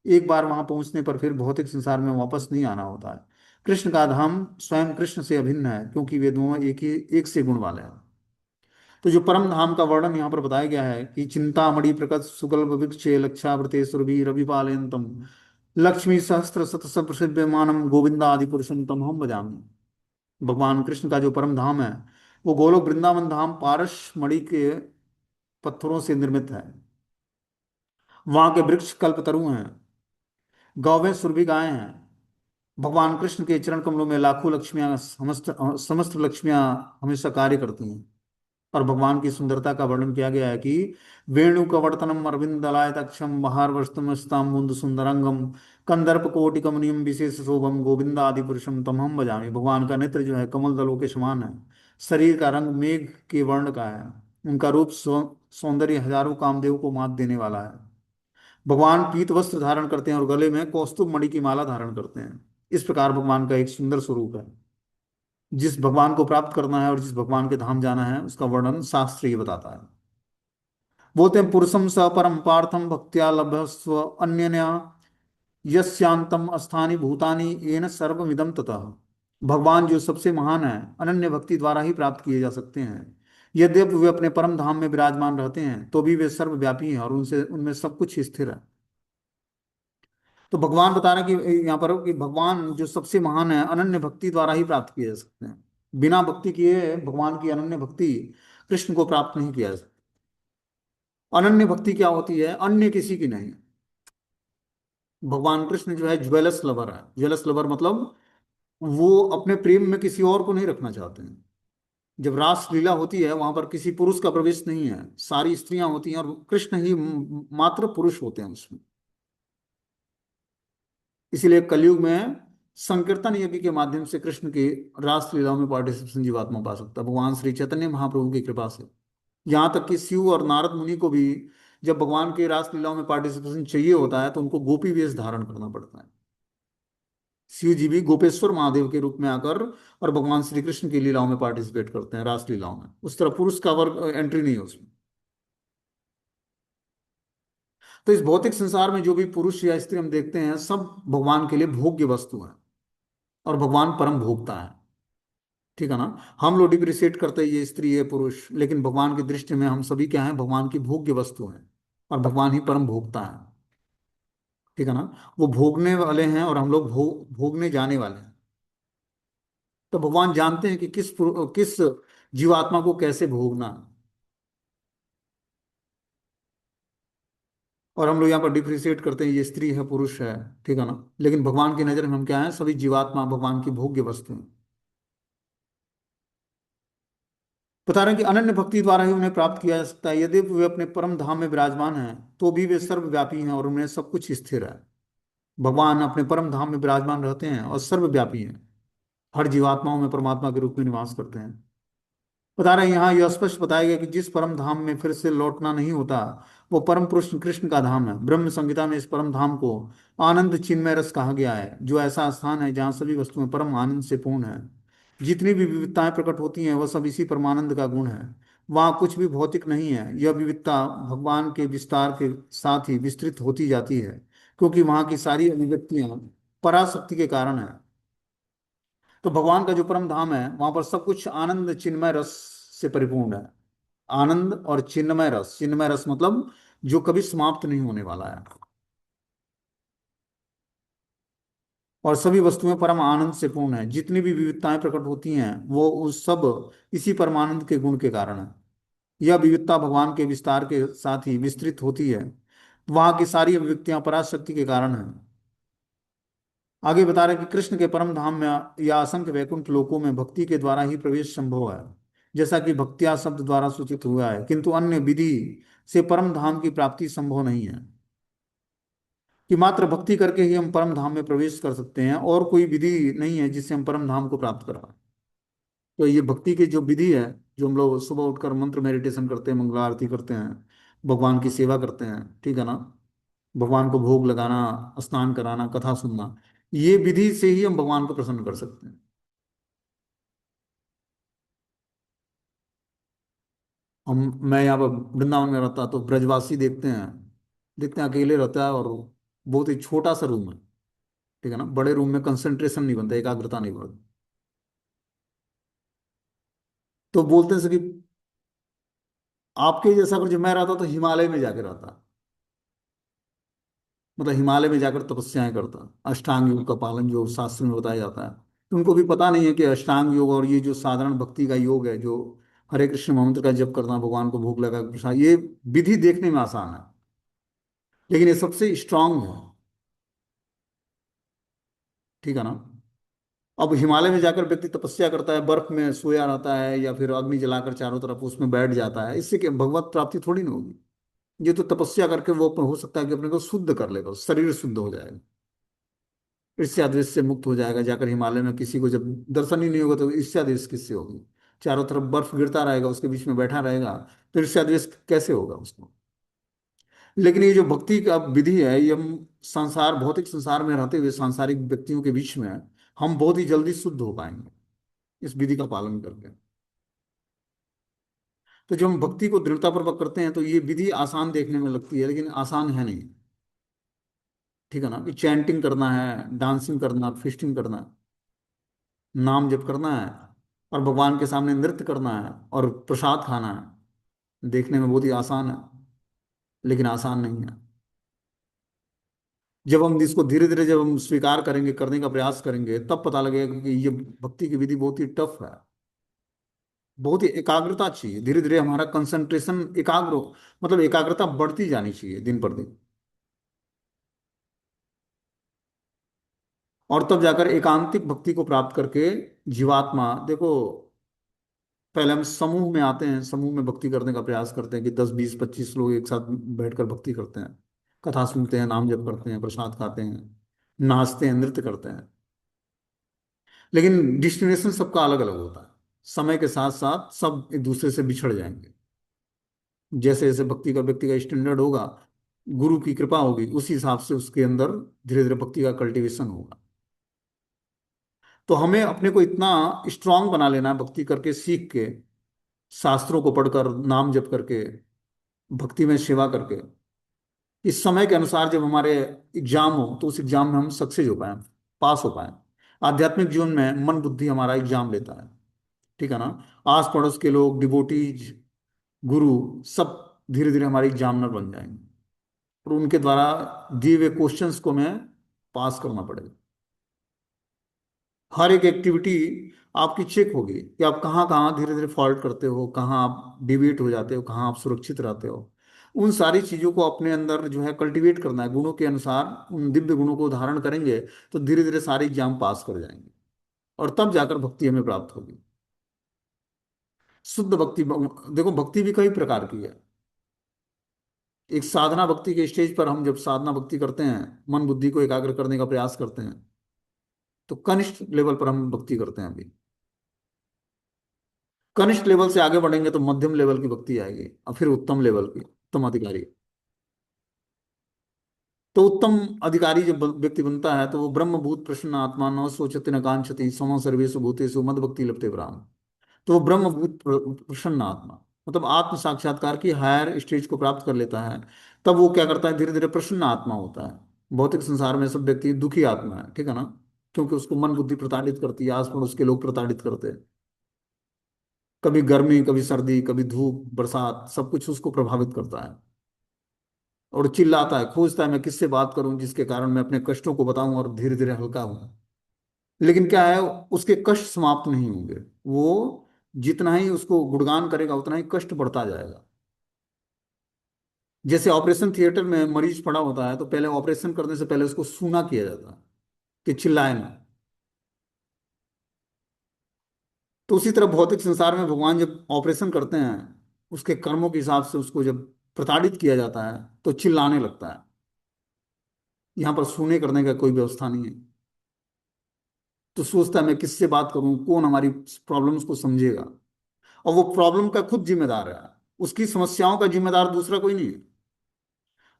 एक बार वहां पहुंचने पर फिर भौतिक संसार में वापस नहीं आना होता है। कृष्ण का धाम स्वयं कृष्ण से अभिन्न है, क्योंकि वे दोनों एक से गुण वाले हैं। तो जो परम धाम का वर्णन यहाँ पर बताया गया है कि चिंतामणि प्रकट सुगल्भ वृक्षे लक्षावृते सुरभि रविपालयंतम लक्ष्मी सहस्त्र शत प्रसिद्धमानम गोविंदादि पुरुषम तम हम भजामि। भगवान कृष्ण का जो परम धाम है वो गोलोक वृंदावन धाम पारस मणि के पत्थरों से निर्मित है। वहां के वृक्ष कल्पतरु हैं, गौवें सुरभि गायें हैं। भगवान कृष्ण के चरण कमलों में लाखों लक्ष्मियां, समस्त समस्त लक्ष्मियां हमेशा कार्य करती हैं। और भगवान की सुंदरता का वर्णन किया गया है कि वेणु कवर्तनम अरविंद दलायताक्षम महारवस्तम मुंद सुंदरंगम कंदर्प कोटि कमनीयम विशेष शोभम गोविंद आदि पुरुषम तमहम भजामि। भगवान का नेत्र जो है कमल दलों के समान है। शरीर का रंग मेघ के वर्ण का है। उनका रूप सौंदर्य हजारों कामदेव को मात देने वाला है। भगवान पीत वस्त्र धारण करते हैं और गले में कौस्तुभ मणि की माला धारण करते हैं। इस प्रकार भगवान का एक सुंदर स्वरूप है। जिस भगवान को प्राप्त करना है और जिस भगवान के धाम जाना है उसका वर्णन शास्त्र ये बताता है। बोलते हैं पुरुषम स परम पार्थम भक्त्या लभस्व अन्यन्या यस्यांतम अस्थानि भूतानि येन सर्वमिदं ततः। भगवान जो सबसे महान है अनन्य भक्ति द्वारा ही प्राप्त किए जा सकते हैं। यद्यपि वे अपने परम धाम में विराजमान रहते हैं तो भी वे सर्वव्यापी हैं और उनसे उनमें सब कुछ स्थिर है। तो भगवान बता रहे हैं कि यहाँ पर कि भगवान जो सबसे महान है अनन्य भक्ति द्वारा ही प्राप्त किए जा सकते हैं। बिना भक्ति किए भगवान की अनन्य भक्ति कृष्ण को प्राप्त नहीं किया जा सकता। अनन्य भक्ति क्या होती है? अन्य किसी की नहीं। भगवान कृष्ण जो है ज्वेलस लवर है। ज्वेलस लवर मतलब वो अपने प्रेम में किसी और को नहीं रखना चाहते हैं। जब रास लीला होती है वहां पर किसी पुरुष का प्रवेश नहीं है, सारी स्त्रियां होती हैं और कृष्ण ही मात्र पुरुष होते हैं उसमें। इसीलिए कलयुग में संकीर्तन यज्ञ के माध्यम से कृष्ण की रास लीलाओं में पार्टिसिपेशन जीवात्मा पा सकता है भगवान श्री चैतन्य महाप्रभु की कृपा से। यहाँ तक कि शिव और नारद मुनि को भी जब भगवान के रास लीलाओं में पार्टिसिपेशन चाहिए होता है तो उनको गोपी वेश धारण करना पड़ता है। शिव जी भी गोपेश्वर महादेव के रूप में आकर और भगवान श्री कृष्ण की लीलाओं में पार्टिसिपेट करते हैं, रास लीलाओं में। उस तरह पुरुष का वर्ग एंट्री नहीं है उसमें। तो इस भौतिक संसार में जो भी पुरुष या स्त्री हम देखते हैं सब भगवान के लिए भोग्य वस्तु है और भगवान परम भोक्ता है। ठीक है ना? हम लोग डिप्रिशिएट करते हैं ये स्त्री ये पुरुष, लेकिन भगवान की दृष्टि में हम सभी क्या हैं? भगवान की भोग्य वस्तु हैं और भगवान ही परम भोक्ता है। ठीक है ना? वो भोगने वाले हैं और हम लोग भोगने जाने वाले हैं। तो भगवान जानते हैं कि किस जीवात्मा को कैसे भोगना है। और हम लोग यहाँ पर डिफ्रेंशिएट करते हैं ये स्त्री है पुरुष है। ठीक है ना? लेकिन भगवान की नजर में हम क्या है? सभी जीवात्मा भगवान की भोग्य वस्तु हैं। बता रहे हैं कि अनन्य भक्ति द्वारा ही उन्हें प्राप्त किया जा सकता है। यदि वे अपने परम धाम में विराजमान हैं तो भी वे सर्वव्यापी हैं और उन्हें सब कुछ स्थिर है। भगवान अपने परम धाम में विराजमान रहते हैं और सर्वव्यापी हैं। हर जीवात्माओं में परमात्मा के रूप में निवास करते हैं। बता रहे हैं यहाँ यह स्पष्ट बताया गया कि जिस परम धाम में फिर से लौटना नहीं होता वो परम पुरुष कृष्ण का धाम है। ब्रह्म संहिता में इस परम धाम को आनंद चिन्मय रस कहा गया है, जो ऐसा स्थान है जहाँ सभी वस्तुएं परम आनंद से पूर्ण है। जितनी भी विविधताएं प्रकट होती हैं वह सब इसी परमानंद का गुण है। वहाँ कुछ भी भौतिक नहीं है। यह विविधता भगवान के विस्तार के साथ ही विस्तृत होती जाती है, क्योंकि वहाँ की सारी अभिव्यक्तियां पराशक्ति के कारण है। तो भगवान का जो परम धाम है वहां पर सब कुछ आनंद चिन्मय रस से परिपूर्ण है। आनंद और चिन्मय रस, चिन्मय रस मतलब जो कभी समाप्त नहीं होने वाला है। और सभी वस्तुएं परम आनंद से पूर्ण है। जितनी भी विविधताएं प्रकट होती हैं वो उस सब इसी परमानंद के गुण के कारण है। यह विविधता भगवान के विस्तार के साथ ही विस्तृत होती है। वहां की सारी अभिव्यक्तियां पराशक्ति के कारण है। आगे बता रहे हैं कि कृष्ण के परम धाम में या असंख्य वैकुंठ लोकों में भक्ति के द्वारा ही प्रवेश संभव है। जैसा कि भक्तिया शब्द द्वारा सूचित हुआ है, किंतु अन्य विधि से परम धाम की प्राप्ति संभव नहीं है। कि मात्र भक्ति करके ही हम परम धाम में प्रवेश कर सकते हैं और कोई विधि नहीं है जिससे हम परम धाम को प्राप्त कर पाए। तो ये भक्ति की जो विधि है, जो हम लोग सुबह उठकर मंत्र मेडिटेशन करते हैं, मंगला आरती करते हैं, भगवान की सेवा करते हैं, ठीक है ना, भगवान को भोग लगाना, स्नान कराना, कथा सुनना, ये विधि से ही हम भगवान को प्रसन्न कर सकते हैं। मैं यहाँ पर वृंदावन में रहता तो ब्रजवासी देखते हैं अकेले रहता है और बहुत ही छोटा सा रूम है। ठीक है ना? बड़े रूम में कंसंट्रेशन नहीं बनता, एकाग्रता नहीं बढ़ती। तो बोलते हैं कि आपके जैसा अगर जो मैं रहता तो हिमालय में जाकर रहता, मतलब हिमालय में जाकर तपस्याएं करता, अष्टांग योग का पालन जो शास्त्र में बताया जाता है। तो उनको भी पता नहीं है कि अष्टांग योग और ये जो साधारण भक्ति का योग है, जो हरे कृष्ण मंत्र का जप करना, भगवान को भोग लगा के प्रसाद, ये विधि देखने में आसान है, लेकिन ये सबसे स्ट्रांग है। ठीक है ना। अब हिमालय में जाकर व्यक्ति तपस्या करता है, बर्फ में सोया रहता है, या फिर अग्नि जलाकर चारों तरफ उसमें बैठ जाता है, इससे क्या भगवत प्राप्ति थोड़ी ना होगी। ये तो तपस्या करके वो हो सकता है कि अपने को शुद्ध कर लेगा, शरीर शुद्ध हो जाएगा, ईर्ष्या द्वेष से मुक्त हो जाएगा। जाकर हिमालय में किसी को जब दर्शन ही नहीं होगा तो ईर्ष्या द्वेष किससे होगी। चारों तरफ बर्फ गिरता रहेगा, उसके बीच में बैठा रहेगा, तो ईर्ष्या द्वेष कैसे होगा उसको। लेकिन ये जो भक्ति का विधि है, ये हम संसार, भौतिक संसार में रहते हुए सांसारिक व्यक्तियों के बीच में हम बहुत ही जल्दी शुद्ध हो पाएंगे इस विधि का पालन करके। तो जब हम भक्ति को दृढ़तापूर्वक करते हैं तो ये विधि आसान देखने में लगती है, लेकिन आसान है नहीं। ठीक है ना, कि चैंटिंग करना है, डांसिंग करना, फिस्टिंग करना, नाम जप करना है, और भगवान के सामने नृत्य करना है, और प्रसाद खाना है, देखने में बहुत ही आसान है, लेकिन आसान नहीं है। जब हम इसको धीरे धीरे जब हम स्वीकार करेंगे, करने का प्रयास करेंगे, तब पता लगेगा कि ये भक्ति की विधि बहुत ही टफ है। बहुत ही एकाग्रता चाहिए, धीरे धीरे हमारा कंसंट्रेशन एकाग्र मतलब एकाग्रता बढ़ती जानी चाहिए दिन पर दिन। और तब जाकर एकांतिक भक्ति को प्राप्त करके जीवात्मा, देखो, पहले हम समूह में आते हैं, समूह में भक्ति करने का प्रयास करते हैं कि 10 20 25 लोग एक साथ बैठकर भक्ति करते हैं, कथा सुनते हैं, नाम जप करते हैं, प्रसाद खाते हैं, नाचते हैं, नृत्य करते हैं। लेकिन डिस्टिनेशन सबका अलग अलग होता है। समय के साथ साथ सब एक दूसरे से बिछड़ जाएंगे। जैसे जैसे भक्ति का व्यक्ति का स्टैंडर्ड होगा, गुरु की कृपा होगी, उसी हिसाब से उसके अंदर धीरे धीरे भक्ति का कल्टीवेशन होगा। तो हमें अपने को इतना स्ट्रांग बना लेना है भक्ति करके, सीख के, शास्त्रों को पढ़कर, नाम जप करके, भक्ति में सेवा करके, इस समय के अनुसार जब हमारे एग्जाम हो तो उस एग्जाम में हम सक्सेस हो पाए, पास हो पाए। आध्यात्मिक जीवन में मन बुद्धि हमारा एग्जाम लेता है। ठीक है ना। आस पड़ोस के लोग, डिवोटीज, गुरु, सब धीरे धीरे हमारे एग्जामिनर बन जाएंगे, और उनके द्वारा दिए हुए क्वेश्चंस को हमें पास करना पड़ेगा। हर एक एक्टिविटी आपकी चेक होगी कि आप कहाँ कहाँ धीरे धीरे फॉल्ट करते हो, कहाँ आप डिविएट हो जाते हो, कहाँ आप सुरक्षित रहते हो। उन सारी चीजों को अपने अंदर जो है कल्टीवेट करना है, गुणों के अनुसार उन दिव्य गुणों को धारण करेंगे, तो धीरे धीरे सारे एग्जाम पास कर जाएंगे, और तब जाकर भक्ति हमें प्राप्त होगी। शुद्ध भक्ति, देखो भक्ति भी कई प्रकार की है। एक साधना भक्ति के स्टेज पर हम जब साधना भक्ति करते हैं, मन बुद्धि को एकाग्र करने का प्रयास करते हैं, तो कनिष्ठ लेवल पर हम भक्ति करते हैं अभी। कनिष्ठ लेवल से आगे बढ़ेंगे तो मध्यम लेवल की भक्ति आएगी, और फिर उत्तम लेवल की, उत्तम अधिकारी। तो उत्तम अधिकारी जब व्यक्ति बनता है तो वो ब्रह्मभूत प्रसन्न आत्मा, न सोचति न कांक्षति, सम सर्वेषु भूतेषु मद भक्ति लभते प्राण। तो वो ब्रह्मभूत प्रसन्न आत्मा, मतलब आत्म साक्षात्कार की हायर स्टेज को प्राप्त कर लेता है। तब वो क्या करता है, धीरे धीरे प्रसन्न आत्मा होता है। भौतिक संसार में सब व्यक्ति दुखी आत्मा है, ठीक है ना, क्योंकि उसको मन बुद्धि प्रताड़ित करती है, आस पड़ोस के लोग प्रताड़ित करते हैं। कभी गर्मी, कभी सर्दी, कभी धूप, बरसात, सब कुछ उसको प्रभावित करता है। और चिल्लाता है, खोजता है, मैं किससे बात करूं जिसके कारण मैं अपने कष्टों को बताऊं और धीरे धीरे हल्का हूं। लेकिन क्या है, उसके कष्ट समाप्त नहीं होंगे। वो जितना ही उसको गुणगान करेगा उतना ही कष्ट बढ़ता जाएगा। जैसे ऑपरेशन थिएटर में मरीज पड़ा होता है, तो पहले ऑपरेशन करने से पहले उसको सूना किया जाता है कि चिल्लाए ना। तो उसी तरह भौतिक संसार में भगवान जब ऑपरेशन करते हैं, उसके कर्मों के हिसाब से उसको जब प्रताड़ित किया जाता है, तो चिल्लाने लगता है। यहाँ पर सूने करने का कोई व्यवस्था नहीं है। तो सोचता है मैं किससे बात करूं, कौन हमारी प्रॉब्लम्स को समझेगा। और वो प्रॉब्लम का खुद जिम्मेदार है। उसकी समस्याओं का जिम्मेदार दूसरा कोई नहीं है,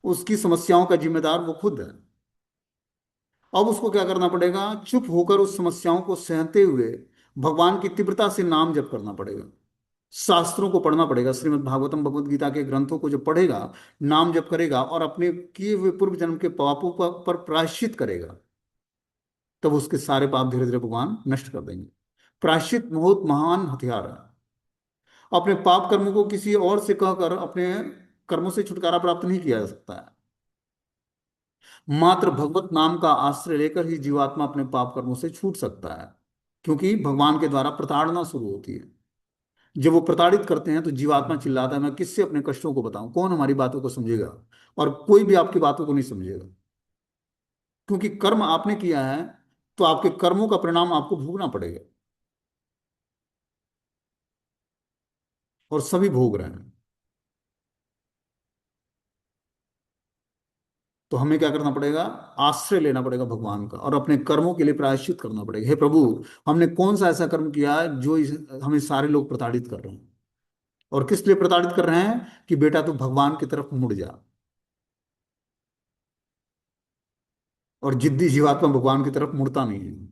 उसकी समस्याओं का जिम्मेदार वो खुद है। अब उसको क्या करना पड़ेगा, चुप होकर उस समस्याओं को सहते हुए भगवान की तीव्रता से नाम जप करना पड़ेगा। शास्त्रों को पढ़ना पड़ेगा, श्रीमद् भागवतम, भगवत गीता के ग्रंथों को जब पढ़ेगा, नाम जप करेगा, और अपने किए हुए पूर्व जन्म के पापों पर प्रायश्चित करेगा, तब उसके सारे पाप धीरे धीरे भगवान नष्ट कर देंगे। प्रायश्चित बहुत महान हथियार है। अपने पाप कर्मों को किसी और से कहकर अपने कर्मों से छुटकारा प्राप्त नहीं किया जा सकता है। मात्र भगवत नाम का आश्रय लेकर ही जीवात्मा अपने पाप कर्मों से छूट सकता है। क्योंकि भगवान के द्वारा प्रताड़ना शुरू होती है। जब वो प्रताड़ित करते हैं तो जीवात्मा चिल्लाता है, मैं किससे अपने कष्टों को बताऊं, कौन हमारी बातों को समझेगा। और कोई भी आपकी बातों को नहीं समझेगा, क्योंकि कर्म आपने किया है, तो आपके कर्मों का परिणाम आपको भोगना पड़ेगा, और सभी भोग रहे हैं। तो हमें क्या करना पड़ेगा? आश्रय लेना पड़ेगा भगवान का, और अपने कर्मों के लिए प्रायश्चित करना पड़ेगा। हे प्रभु, हमने कौन सा ऐसा कर्म किया है जो हमें सारे लोग प्रताड़ित कर रहे हैं? और किस लिए प्रताड़ित कर रहे हैं? कि बेटा तू भगवान की तरफ मुड़ जा। और जिद्दी जीवात्मा भगवान की तरफ मुड़ता नहीं है।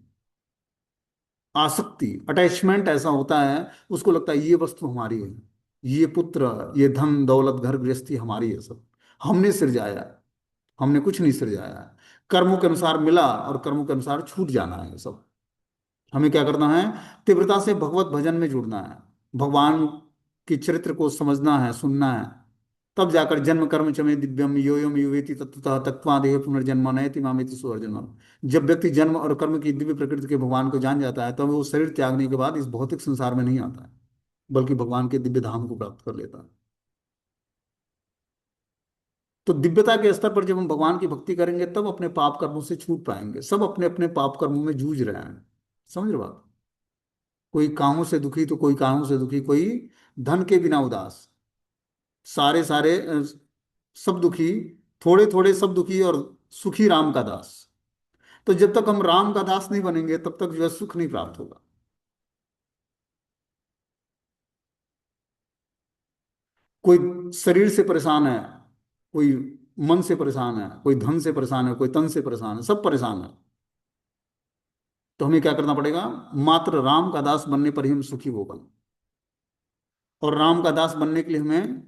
आसक्ति, अटैचमेंट ऐसा होता है, उसको लगता है ये वस्तु हमारी है, ये पुत्र, ये धन दौलत घर गृहस्थी हमारी है, सब हमने सिरजाया है। हमने कुछ नहीं सिरजाया है। कर्मों के अनुसार मिला और कर्मों के अनुसार छूट जाना है सब। हमें क्या करना है? तीव्रता से भगवत भजन में जुड़ना है, भगवान के चरित्र को समझना है, सुनना है। तब जाकर जन्म कर्म चमे दिव्यम योयम युवेति तत्वतः तत्वादेह पुनर्जन्म नयति मामेति सुअर्जुन। जब व्यक्ति जन्म और कर्म की दिव्य प्रकृति के भगवान को जान जाता है, तब वो शरीर त्यागने के बाद इस भौतिक संसार में नहीं आता है, बल्कि भगवान के दिव्य धाम को प्राप्त कर लेता है। तो दिव्यता के स्तर पर जब हम भगवान की भक्ति करेंगे, तब अपने पाप कर्मों से छूट पाएंगे। सब अपने अपने पाप कर्मों में जूझ रहे हैं, समझ रहे हो बात? कोई कामों से दुखी तो कोई कामों से दुखी, कोई धन के बिना उदास, सारे सारे सब दुखी, थोड़े थोड़े सब दुखी, और सुखी राम का दास। तो जब तक हम राम का दास नहीं बनेंगे, तब तक जो है सुख नहीं प्राप्त होगा। कोई शरीर से परेशान है, कोई मन से परेशान है, कोई धन से परेशान है, कोई तन से परेशान है, सब परेशान है। तो हमें क्या करना पड़ेगा? मात्र राम का दास बनने पर ही हम सुखी होगा। और राम का दास बनने के लिए हमें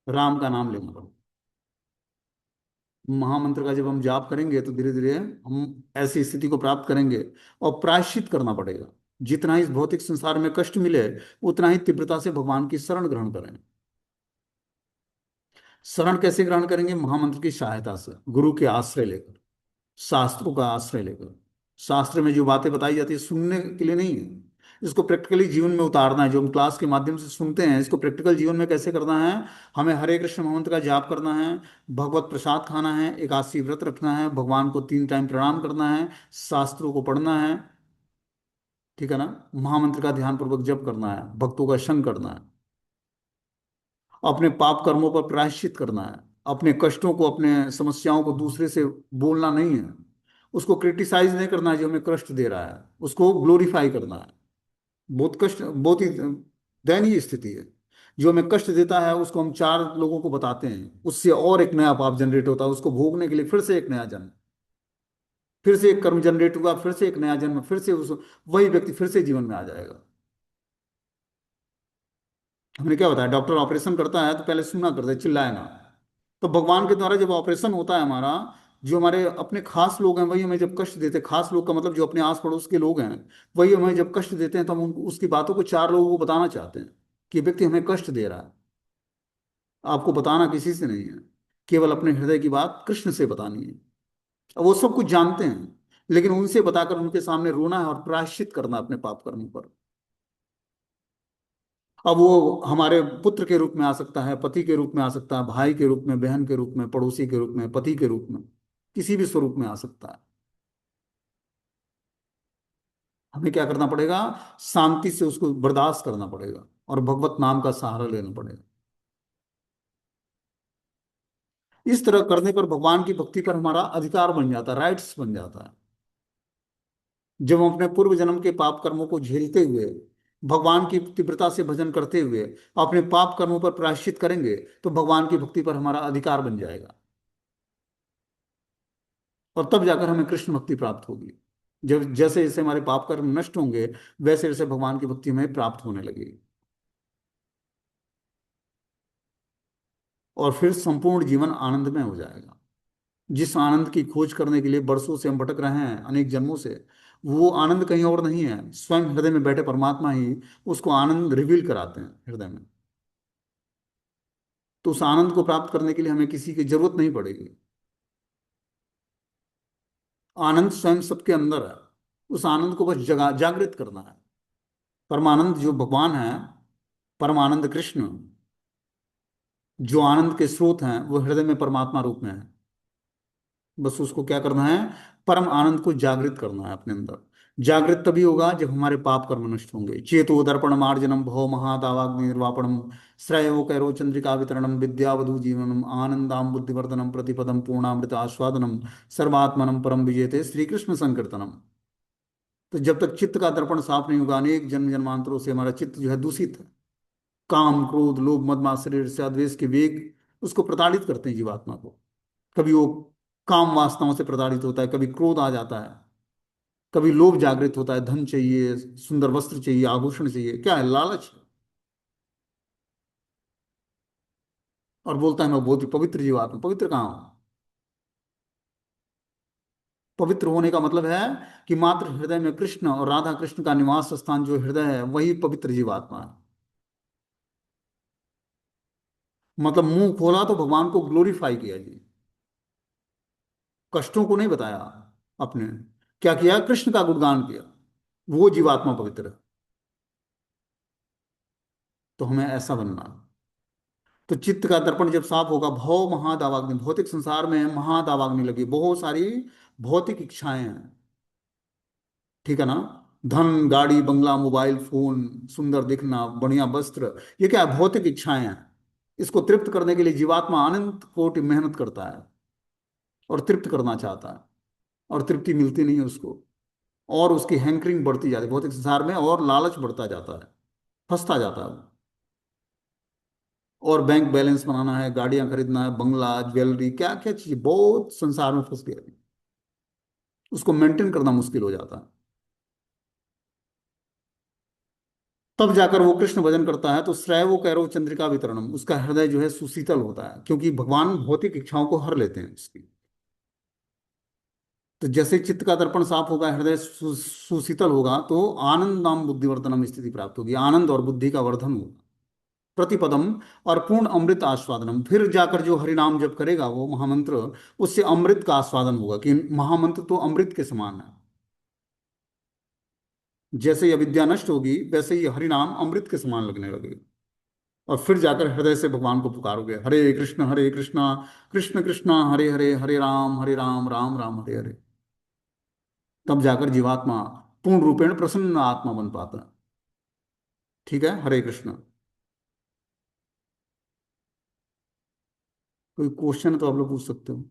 राम का नाम लेना पड़ेगा। महामंत्र का जब हम जाप करेंगे, तो धीरे धीरे हम ऐसी स्थिति को प्राप्त करेंगे। और प्रायश्चित करना पड़ेगा। जितना ही इस भौतिक संसार में कष्ट मिले, उतना ही तीव्रता से भगवान की शरण ग्रहण करें। शरण कैसे ग्रहण करेंगे? महामंत्र की सहायता से, गुरु के आश्रय लेकर, शास्त्रों का आश्रय लेकर। शास्त्र में जो बातें बताई जाती है, सुनने के लिए नहीं है, इसको प्रैक्टिकली जीवन में उतारना है। जो हम क्लास के माध्यम से सुनते हैं, इसको प्रैक्टिकल जीवन में कैसे करना है? हमें हरे कृष्ण महामंत्र का जाप करना है, भगवत प्रसाद खाना है, एकादशी व्रत रखना है, भगवान को 3 टाइम प्रणाम करना है, शास्त्रों को पढ़ना है, ठीक है ना? महामंत्र का ध्यान पूर्वक जप करना है, भक्तों का संग करना है, अपने पाप कर्मों पर प्रायश्चित करना है, अपने कष्टों को, अपने समस्याओं को दूसरे से बोलना नहीं है, उसको क्रिटिसाइज नहीं करना है जो हमें कष्ट दे रहा है, उसको ग्लोरीफाई करना है। बहुत कष्ट, बहुत ही दयनीय स्थिति है। जो हमें कष्ट देता है उसको हम 4 लोगों को बताते हैं, उससे और एक नया पाप जनरेट होता है, उसको भोगने के लिए फिर से एक नया जन्म, फिर से एक कर्म जनरेट हुआ, फिर से एक नया जन्म, फिर से उस वही व्यक्ति फिर से जीवन में आ जाएगा। हमने क्या बताया? डॉक्टर ऑपरेशन करता है तो पहले सुनना करता है, चिल्लाए ना। तो भगवान के द्वारा जब ऑपरेशन होता है हमारा, जो हमारे अपने खास लोग हैं वही हमें जब कष्ट देते हैं, खास लोग का मतलब जो अपने आस पड़ोस के लोग हैं, वही हमें जब कष्ट देते हैं, तो हम उसकी बातों को 4 लोगों को बताना चाहते हैं कि ये व्यक्ति हमें कष्ट दे रहा है। आपको बताना किसी से नहीं है, केवल अपने हृदय की बात कृष्ण से बतानी है। अब वो सब कुछ जानते हैं, लेकिन उनसे बताकर उनके सामने रोना है और प्रायश्चित करना अपने पाप कर्मों पर। अब वो हमारे पुत्र के रूप में आ सकता है, पति के रूप में आ सकता है, भाई के रूप में, बहन के रूप में, पड़ोसी के रूप में, पति के रूप में, किसी भी स्वरूप में आ सकता है। हमें क्या करना पड़ेगा? शांति से उसको बर्दाश्त करना पड़ेगा, और भगवत नाम का सहारा लेना पड़ेगा। इस तरह करने पर भगवान की भक्ति पर हमारा अधिकार बन जाता है, राइट्स बन जाता है। जब हम अपने पूर्व जन्म के पाप कर्मों को झेलते हुए, भगवान की तीव्रता से भजन करते हुए, अपने पाप कर्मों पर प्रायश्चित करेंगे, तो भगवान की भक्ति पर हमारा अधिकार बन जाएगा। और तब जाकर हमें कृष्ण भक्ति प्राप्त होगी। जब जैसे जैसे हमारे पाप कर्म नष्ट होंगे, वैसे वैसे भगवान की भक्ति हमें प्राप्त होने लगेगी। और फिर संपूर्ण जीवन आनंदमय हो जाएगा। जिस आनंद की खोज करने के लिए वर्षों से हम भटक रहे हैं, अनेक जन्मों से, वो आनंद कहीं और नहीं है, स्वयं हृदय में बैठे परमात्मा ही उसको आनंद रिवील कराते हैं हृदय में। तो उस आनंद को प्राप्त करने के लिए हमें किसी की जरूरत नहीं पड़ेगी। आनंद स्वयं सबके अंदर है। उस आनंद को बस जगा जागृत करना है। परमानंद जो भगवान है, परमानंद कृष्ण, जो आनंद के स्रोत हैं, वो हृदय में परमात्मा रूप में है। बस उसको क्या करना है, परम आनंद को जागृत करना है अपने अंदर। जागृत तभी होगा जब हमारे पाप कर्म नष्ट होंगे। चेतो दर्पण मार्जनम भव महादावाग्नि निर्वापणम श्रेयो कैरो चंद्रिका वितरणम विद्यावधु जीवनम आनंदाम बुद्धिवर्धनम प्रतिपदम पूर्णामृत आस्वादनम सर्वात्मनम परम विजेते श्री कृष्ण संकीर्तनम। तो जब तक चित्त का दर्पण साफ नहीं होगा, अनेक जन्म जन्मांतरों से हमारा चित्त जो है दूषित है। काम क्रोध लोभ मद मात्सर्य ईर्ष्या द्वेष के वेग उसको प्रताड़ित करते हैं जीवात्मा को। कभी वो काम वासनाओं से प्रताड़ित होता है, कभी क्रोध आ जाता है, कभी लोभ जागृत होता है, धन चाहिए, सुंदर वस्त्र चाहिए, आभूषण चाहिए, क्या है, लालच है। और बोलता है मैं बहुत ही पवित्र जीवात्मा। पवित्र कहाँ हूं? पवित्र होने का मतलब है कि मात्र हृदय में कृष्ण और राधा कृष्ण का निवास स्थान जो हृदय है वही पवित्र जीवात्मा है। मतलब मुंह खोला तो भगवान को ग्लोरीफाई किया जी, कष्टों को नहीं बताया अपने। क्या किया, कृष्ण का गुणगान किया। वो जीवात्मा पवित्र है। तो हमें ऐसा बनना है। तो चित्त का दर्पण जब साफ होगा, भव महादावाग्नि, भौतिक संसार में महादावाग्नि लगी, बहुत सारी भौतिक इच्छाएं हैं, ठीक है ना। धन गाड़ी बंगला मोबाइल फोन, सुंदर दिखना, बढ़िया वस्त्र, ये क्या है, भौतिक इच्छाएं हैं। इसको तृप्त करने के लिए जीवात्मा अनंत कोटि मेहनत करता है और तृप्त करना चाहता है, और तृप्ति मिलती नहीं है उसको। और उसकी हैंकरिंग बढ़ती जाती है भौतिक संसार में, और लालच बढ़ता जाता है, फंसता जाता है वो। और बैंक बैलेंस बनाना है, गाड़ियां खरीदना है, बंगला ज्वेलरी, क्या क्या चीज बहुत संसार में फंस गया। उसको मेंटेन करना मुश्किल हो जाता है। तब जाकर वो कृष्ण भजन करता है तो श्रेयो कैरो चंद्रिका वितरणम, उसका हृदय जो है सुशीतल होता है, क्योंकि भगवान भौतिक इच्छाओं को हर लेते हैं उसकी। तो जैसे चित्त का दर्पण साफ होगा, हृदय सुशीतल होगा, तो आनंद नाम बुद्धिवर्धनम स्थिति प्राप्त होगी, आनंद और बुद्धि का वर्धन होगा। प्रतिपदम, और पूर्ण अमृत आस्वादनम, फिर जाकर जो हरि नाम जप करेगा वो महामंत्र, उससे अमृत का आस्वादन होगा, कि महामंत्र तो अमृत के समान है। जैसे ही अविद्या नष्ट होगी वैसे ही हरि नाम अमृत के समान लगने लगेगा। और फिर जाकर हृदय से भगवान को पुकारोगे, हरे कृष्णा कृष्ण कृष्णा हरे हरे, हरे राम राम राम हरे हरे। तब जाकर जीवात्मा पूर्ण रूपेण प्रसन्न आत्मा बन पाता है। ठीक है, हरे कृष्ण। कोई क्वेश्चन तो आप लोग पूछ सकते हो।